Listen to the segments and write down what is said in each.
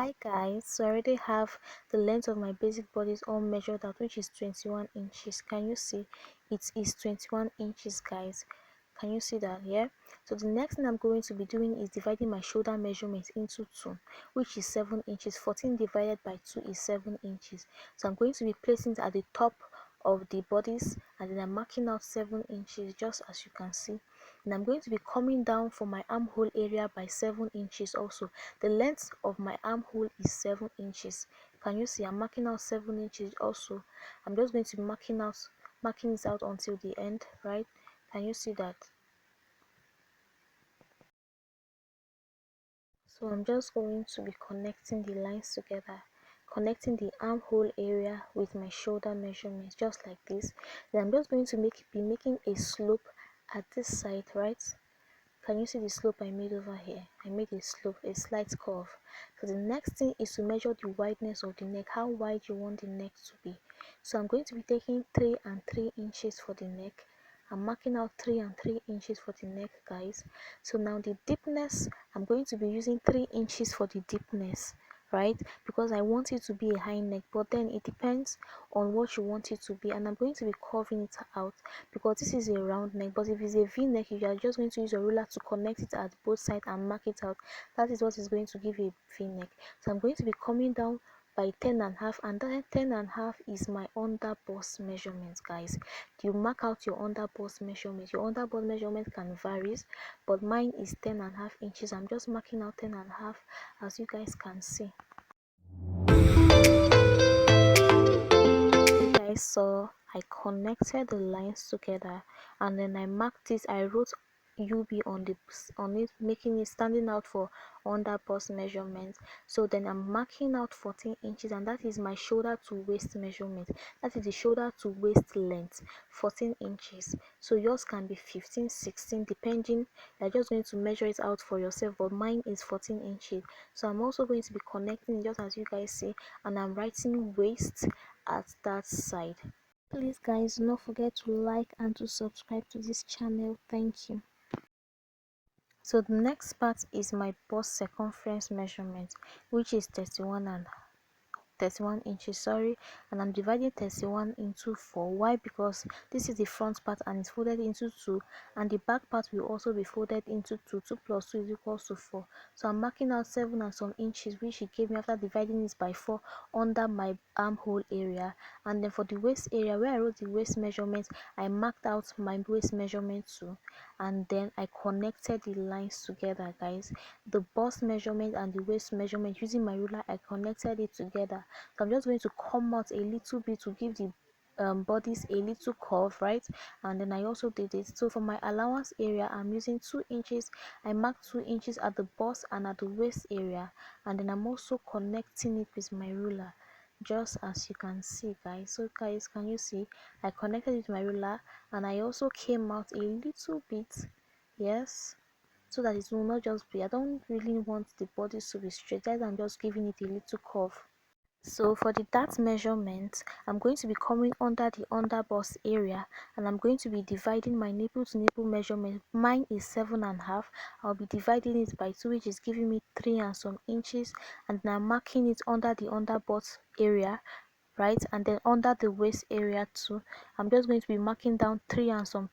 Hi guys, so I already have the length of my basic bodice all measured out, which is 21 inches. Can you see? It is 21 inches, guys. Can you see that here? So the next thing I'm going to be doing is dividing my shoulder measurement into two, which is 7 inches. 14 divided by 2 is 7 inches. So I'm going to be placing it at the top of the bodice, and then I'm marking out 7 inches, just as you can see. And I'm going to be coming down for my armhole area by 7 inches also. The length of my armhole is 7 inches. Can you see? I'm marking out 7 inches also. I'm just going to be marking this out until the end, right? Can you see that? So I'm just going to be connecting the lines together, connecting the armhole area with my shoulder measurements, just like this. Then I'm just going to be making a slope at this side, right? Can you see the slope I made over here? I made a slope, a slight curve. So the next thing is to measure the wideness of the neck, how wide you want the neck to be. So I'm going to be taking 3 and 3 inches for the neck. I'm marking out 3 and 3 inches for the neck, guys. So now the deepness, I'm going to be using 3 inches for the deepness, right? Because I want it to be a high neck, but then it depends on what you want it to be, and I'm going to be curving it out because this is a round neck. But if it's a v neck, you are just going to use your ruler to connect it at both sides and mark it out. That is what is going to give a v neck. So I'm going to be coming down by 10 and a half, and that 10 and a half is my under bust measurement, guys. You mark out your under bust measurement. Your under bust measurement can vary, but mine is 10 and a half inches. I'm just marking out 10 and a half, as you guys can see. Guys saw, I connected the lines together, and then I marked it. I wrote UB on it, making it standing out for under bust measurement. So then I'm marking out 14 inches, and that is my shoulder to waist measurement. That is the shoulder to waist length, 14 inches. So yours can be 15, 16, depending. You're just going to measure it out for yourself, but mine is 14 inches. So I'm also going to be connecting just as you guys see, and I'm writing waist at that side. Please guys, do not forget to like and to subscribe to this channel. Thank you. So the next part is my bust circumference measurement, which is 31 inches, sorry, and I'm dividing 31 into 4. Why? Because this is the front part and it's folded into 2, and the back part will also be folded into 2. 2 plus 2 is equals to 4. So I'm marking out 7 and some inches, which he gave me after dividing this by 4 under my armhole area. And then for the waist area, where I wrote the waist measurement, I marked out my waist measurement too, and then I connected the lines together, guys. The bust measurement and the waist measurement, using my ruler, I connected it together. So I'm just going to come out a little bit to give the bodice a little curve, right? And then I also did it. So for my allowance area, I'm using 2 inches. I marked 2 inches at the bust and at the waist area, and then I'm also connecting it with my ruler, just as you can see, guys. So guys, can you see? I connected it with my ruler, and I also came out a little bit, yes, so that it will not just be, I don't really want the bodice to be straight, I'm just giving it a little curve. So for the dart measurement, I'm going to be coming under the under bust area, and I'm going to be dividing my nipple to nipple measurement. Mine is 7.5. I'll be dividing it by 2, which is giving me 3 and some inches, and then I'm marking it under the under bust area, right? And then under the waist area too, I'm just going to be marking down 3 and some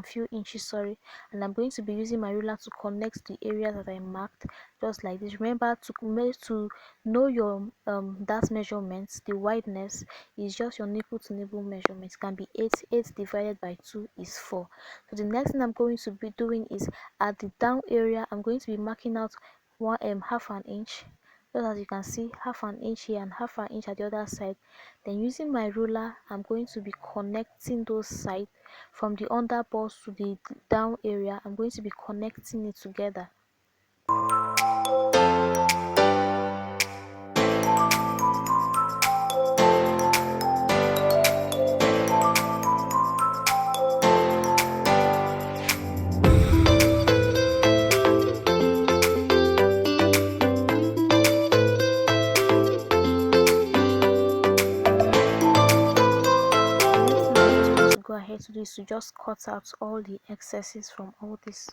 few inches, sorry, and I'm going to be using my ruler to connect the areas that I marked, just like this. Remember to know your that measurements. The wideness is just your nipple to nipple measurement. It can be 8 divided by 2 is 4. So the next thing I'm going to be doing is at the down area, I'm going to be marking out half an inch, just as you can see, half an inch here and half an inch at the other side. Then using my ruler, I'm going to be connecting those sides from the under bust to the down area. I'm going to be connecting it together. Go ahead to do is to just cut out all the excesses from all this.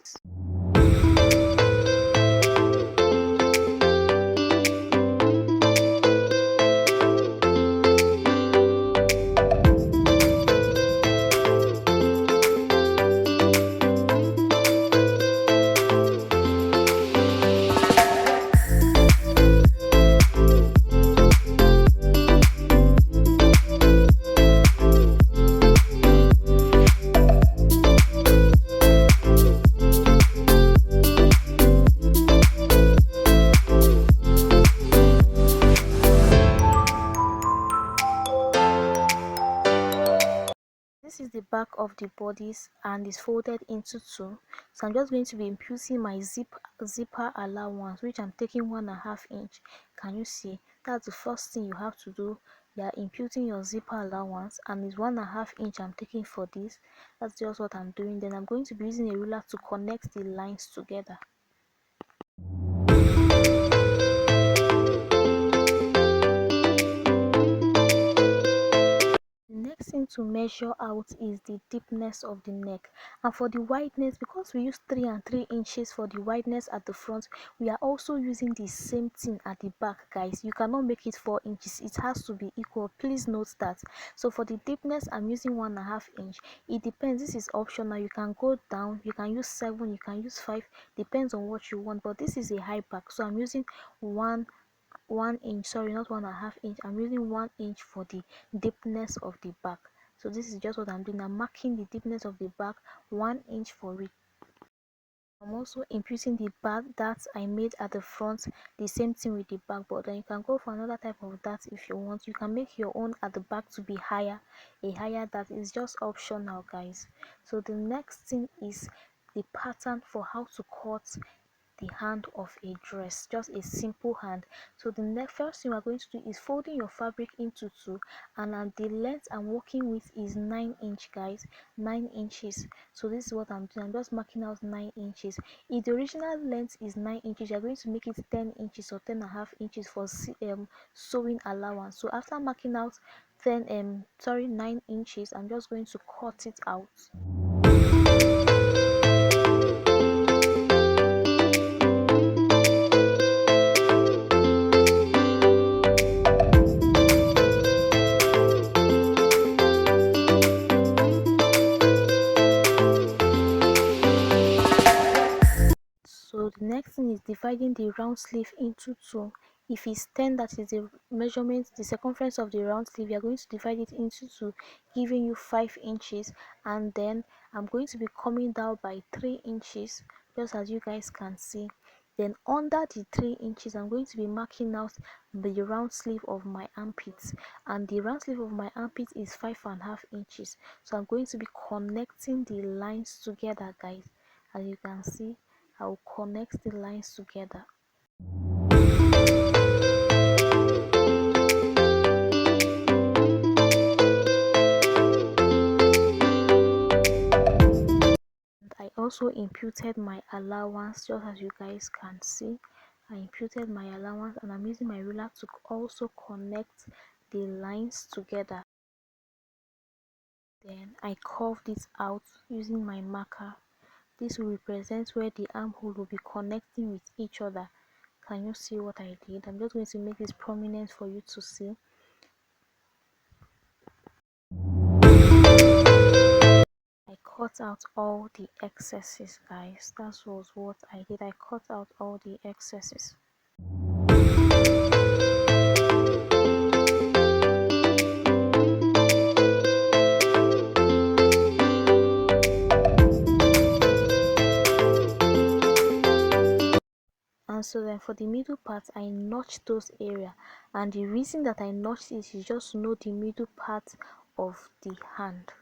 back of the bodice and is folded into two. So I'm just going to be imputing my zipper allowance, which I'm taking 1.5 inch. Can you see? That's the first thing you have to do. You are imputing your zipper allowance, and it's 1.5 inch I'm taking for this. That's just what I'm doing. Then I'm going to be using a ruler to connect the lines together. Next thing to measure out is the deepness of the neck, and for the wideness, because we use 3 and 3 inches for the wideness at the front, we are also using the same thing at the back, guys. You cannot make it 4 inches, it has to be equal. Please note that. So for the deepness, I'm using 1.5 inch. It depends, this is optional. You can go down, you can use 7, you can use 5, depends on what you want, but this is a high back, so I'm using 1 inch, sorry, not 1.5 inch. I'm using 1 inch for the deepness of the back. So this is just what I'm doing. I'm marking the deepness of the back, 1 inch for it. I'm also imputing the back that I made at the front, the same thing with the back, but then you can go for another type of that if you want. You can make your own at the back to be higher, a higher that is just optional, guys. So the next thing is the pattern for how to cut the hand of a dress, just a simple hand. So the next first thing we're going to do is folding your fabric into two, and the length I'm working with is 9 inch, guys, 9 inches. So this is what I'm doing. I'm just marking out 9 inches. If the original length is 9 inches, you're going to make it 10 inches or 10.5 inches for sewing allowance. So after marking out 9 inches, I'm just going to cut it out. So the next thing is dividing the round sleeve into two. If it's 10, that is the measurement, the circumference of the round sleeve, you're going to divide it into two, giving you 5 inches. And then I'm going to be coming down by 3 inches, just as you guys can see. Then under the 3 inches, I'm going to be marking out the round sleeve of my armpits, and the round sleeve of my armpit is 5.5 inches. So I'm going to be connecting the lines together, guys. As you can see, I'll connect the lines together. And I also imputed my allowance, just as you guys can see. I imputed my allowance, and I'm using my ruler to also connect the lines together. Then I curved it out using my marker. This will represent where the armhole will be connecting with each other. Can you see what I did? I'm just going to make this prominent for you to see. I cut out all the excesses, guys. That was what I did. I cut out all the excesses. And so then for the middle part, I notched those area, and the reason that I notched it is just to know the middle part of the hand.